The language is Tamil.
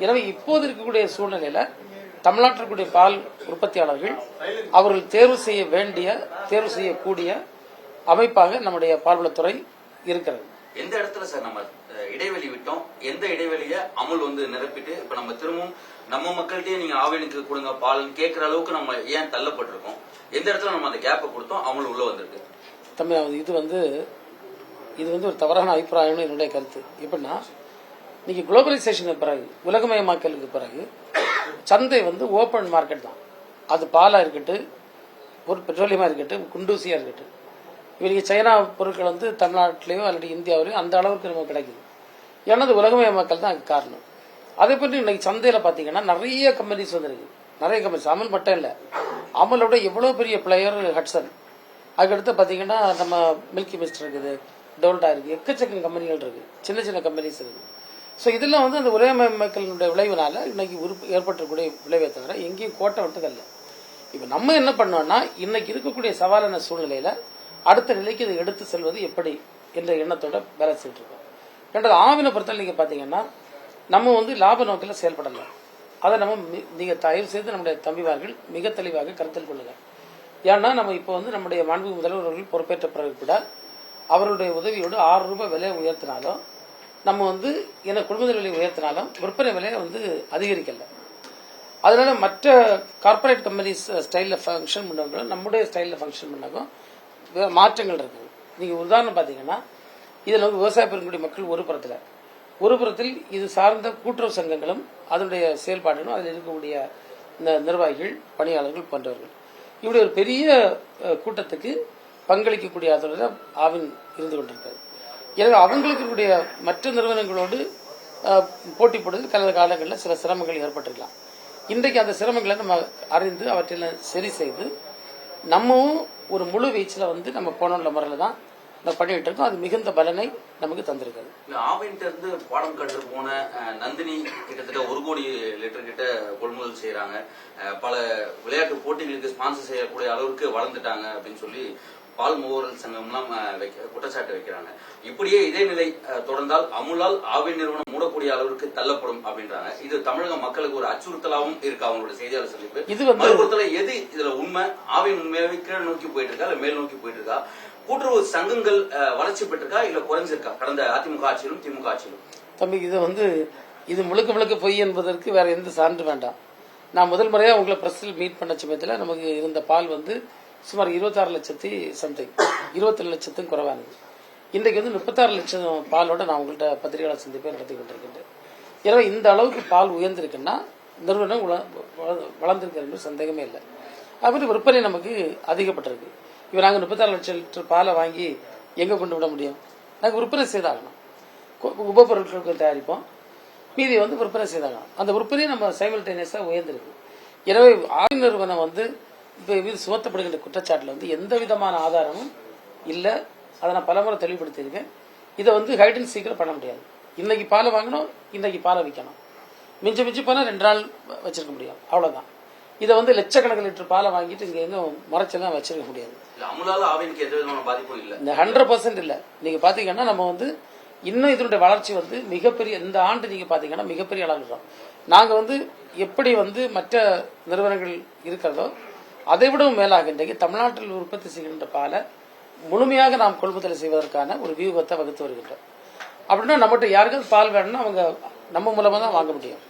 எனவே இப்போது இருக்கக்கூடிய சூழ்நிலையில தமிழ்நாட்டில் இருக்கக்கூடிய பால் உற்பத்தியாளர்கள் அவர்கள் தேர்வு செய்யக்கூடிய அமைப்பாக நம்முடைய பால்வளத்துறை இருக்கிறது. எந்த இடத்துல சார் நம்ம இடைவெளி விட்டோம், எந்த இடைவெளிய அமுல் நிரப்பிட்டு இப்ப நம்ம திரும்பவும் நம்ம மக்கள்கிட்டயே நீங்க ஆவினுக்கு கொடுங்க பால்னு கேட்கிற அளவுக்கு நம்ம ஏன் தள்ளப்பட்டிருக்கோம்? எந்த இடத்துல நம்ம அந்த கேப்பை கொடுத்தோம் அமுல் உள்ள வந்திருக்கு? தம்பி, இது வந்து ஒரு தவறான அபிப்பிராயம் என்னுடைய கருத்து. எப்படின்னா, இன்னைக்கு குளோபலைசேஷனுக்கு பிறகு, உலகமயமாக்கலுக்கு பிறகு சந்தை ஓப்பன் மார்க்கெட் தான். அது பாலா இருக்கட்டும், ஒரு பெட்ரோலியமா இருக்கட்டும், குண்டூசியா இருக்கட்டும். இவங்க சைனா பொருட்கள் தமிழ்நாட்டிலேயோ அல்லது இந்தியாவிலேயோ அந்த அளவுக்கு நமக்கு கிடைக்குது. ஏன்னா அது உலகமயமாக்கல் தான் அதுக்கு காரணம். அதே பற்றி இன்னைக்கு சந்தையில் பார்த்தீங்கன்னா நிறைய கம்பெனிஸ் வந்துருக்கு. நிறைய கம்பெனிஸ், அமுல் மட்டும் இல்லை, அமுலோட எவ்வளோ பெரிய பிளேயர் ஹட்சன். அதுக்கடுத்து பார்த்தீங்கன்னா நம்ம மில்கி மிஸ்ட் இருக்குது, டோல்டா இருக்குது, எக்கச்சக்க கம்பெனிகள் இருக்குது, சின்ன சின்ன கம்பெனிஸ் இருக்குது. ஸோ இதெல்லாம் அந்த உலகமயமாக்கலினுடைய விளைவுனால இன்னைக்கு ஏற்பட்டக்கூடிய விளைவை தவிர எங்கேயும் கோட்டை விட்டதல்ல. இப்போ நம்ம என்ன பண்ணோம்னா, இன்னைக்கு இருக்கக்கூடிய சவாலான சூழ்நிலையில அடுத்த நிலைக்கு இதை எடுத்து செல்வது எப்படி என்ற எண்ணத்தோட வேலை செய்துட்டு இருக்கோம். ரெண்டாவது, ஆவினை பொறுத்தவரை நீங்க பாத்தீங்கன்னா நம்ம லாப நோக்கில் செயல்படல. அதை நம்ம நீங்க தயவு செய்து நம்முடைய தம்பிமார்கள் மிக தெளிவாக கருத்தில் கொள்ளுங்க. ஏன்னா நம்ம இப்போ நம்முடைய மாண்பு முதல்வர்கள் பொறுப்பேற்ற பிறகு கூட அவருடைய உதவியோடு 6 ரூபாய் விலையை உயர்த்தினாலும், நம்ம என்ன கொள்முதல் விலையை உயர்த்தினாலும் விற்பனை விலையை அதிகரிக்கல. அதனால மற்ற கார்பரேட் கம்பெனிஸ் ஸ்டைல்ல ஃபங்க்ஷன் பண்ணவங்களும் நம்முடைய ஸ்டைல்ல ஃபங்க்ஷன் பண்ணாக்கும் மாற்றங்கள் இருக்கு. நீங்க உதாரணம் பாத்தீங்கன்னா, இதுல விவசாய பெருங்குடி மக்கள் ஒரு புறத்தில் இது சார்ந்த கூட்டுறவு சங்கங்களும் அதனுடைய செயல்பாடுகளும் அதில் இருக்கக்கூடிய நிர்வாகிகள், பணியாளர்கள் போன்றவர்கள் இப்படி ஒரு பெரிய கூட்டத்துக்கு பங்களிக்கக்கூடிய அதோட ஆவின் இருந்து கொண்டிருக்கிறது. எனவே அவங்களுக்கு இருக்கக்கூடிய மற்ற நிறுவனங்களோடு போட்டி போடுவதில் கடந்த காலங்களில் சில சிரமங்கள் ஏற்பட்டிருக்கலாம். இன்றைக்கு அந்த சிரமங்களை நம்ம அறிந்து அவற்றில் சரி செய்து நம்மவும் ஒரு முழு வீச்சில் நம்ம போன முறையில் தான் பண்ணிட்டு இருக்கோம். அது மிகுந்த பலனை நமக்கு தந்திருக்காது. ஆவின்ட்டு இருந்து பாடம் கற்று போன நந்தினி கிட்டத்தட்ட 1 கோடி லிட்டர் கிட்ட கொள்முதல் செய்யறாங்க. பல விளையாட்டு போட்டிகளுக்கு ஸ்பான்சர் செய்யக்கூடிய அளவுக்கு வளர்ந்துட்டாங்க அப்படின்னு சொல்லி பால் மூவரல் சங்கம்லாம் குற்றச்சாட்டு வைக்கிறாங்க. இப்படியே இதே நிலை தொடர்ந்தால் அமுலால் ஆவின் நிறுவனம் மூடக்கூடிய அளவுக்கு தள்ளப்படும் அப்படின்றாங்க. இது தமிழக மக்களுக்கு ஒரு அச்சுறுத்தலாகவும் இருக்கு. அவங்களோட செய்தியாளர் சந்திப்பு இது எது இதுல உண்மை? ஆவின் உண்மையாவே கீழ் நோக்கி போயிட்டு இருக்கா இல்ல மேல் நோக்கி போயிட்டு இருக்கா? கூட்டுறவு சங்கங்கள் வளர்ச்சி பெற்றிருக்கா இல்ல குறைஞ்சிருக்கா கடந்த அதிமுக ஆட்சியிலும் திமுக ஆட்சியிலும்? தம்பி, இது முழுக்க பொய் என்பதற்கு வேற எந்த சான்று வேண்டாம். நான் முதல் முறையா உங்களை பிரஸ்ல மீட் பண்ண சமயத்தில் நமக்கு இருந்த பால் சுமார் 26 லட்சத்தி சம்திங், 27 லட்சத்துக்கும் குறைவானது. இன்றைக்கு 36 லட்சம் பாலோட நான் உங்கள்கிட்ட பத்திரிகையாளர் சந்திப்பை நடத்தி கொண்டிருக்கின்றேன். எனவே இந்த அளவுக்கு பால் உயர்ந்திருக்குன்னா நிறுவனம் வளர்ந்திருக்கிறது சந்தேகமே இல்லை. அப்படி விற்பனை நமக்கு அதிகப்பட்டிருக்கு. இப்போ நாங்கள் 36 லட்சம் லிட்டர் பாலை வாங்கி எங்கே கொண்டு விட முடியும்? நாங்கள் விற்பனை செய்தாகணும். உபப்பொருட்களுக்கு தயாரிப்போம், மீதி விற்பனை செய்தாகணும். அந்த விற்பனையை நம்ம சைமல்டேனியஸாக உயர்ந்திருக்கு. எனவே ஆவின் நிறுவனம் இப்போ மீது சுமத்தப்படுகின்ற குற்றச்சாட்டில் எந்த விதமான ஆதாரமும் இல்லை. அதை நான் பலமுறை தெளிவுபடுத்தியிருக்கேன். இதை ஹைட் அண்ட் சீக்கிரம் பண்ண முடியாது. இன்னைக்கு பாலை வாங்கணும், இன்னைக்கு பாலை விற்கணும். மிஞ்சி போனால் 2 நாள் வச்சிருக்க முடியும், அவ்வளவுதான். இதை லட்சக்கணக்கில் லிட்டர் பாலை வாங்கிட்டு இங்க எங்கும் மறைச்செல்லாம் வச்சிருக்க முடியாது. அமுலால ஆவினுக்கு எந்த விதமான பாதிப்பும் இல்லை. இந்த 100% இல்லை. நீங்க பாத்தீங்கன்னா நம்ம இன்னும் இதனுடைய வளர்ச்சி மிகப்பெரிய, இந்த ஆண்டு நீங்க பாத்தீங்கன்னா மிகப்பெரிய அளவுறோம். நாங்க எப்படி மற்ற நிறுவனங்கள் இருக்கிறதோ அதை விடவும் மேலாக இன்றைக்கு தமிழ்நாட்டில் உற்பத்தி செய்கின்ற பாலை முழுமையாக நாம் கொள்முதல் செய்வதற்கான ஒரு வியூகத்தை வகுத்து வருகின்றோம். அப்படின்னா நம்மகிட்ட யாருக்காவது பால் வேணும்னா அவங்க நம்ம மூலமா தான் வாங்க முடியும்.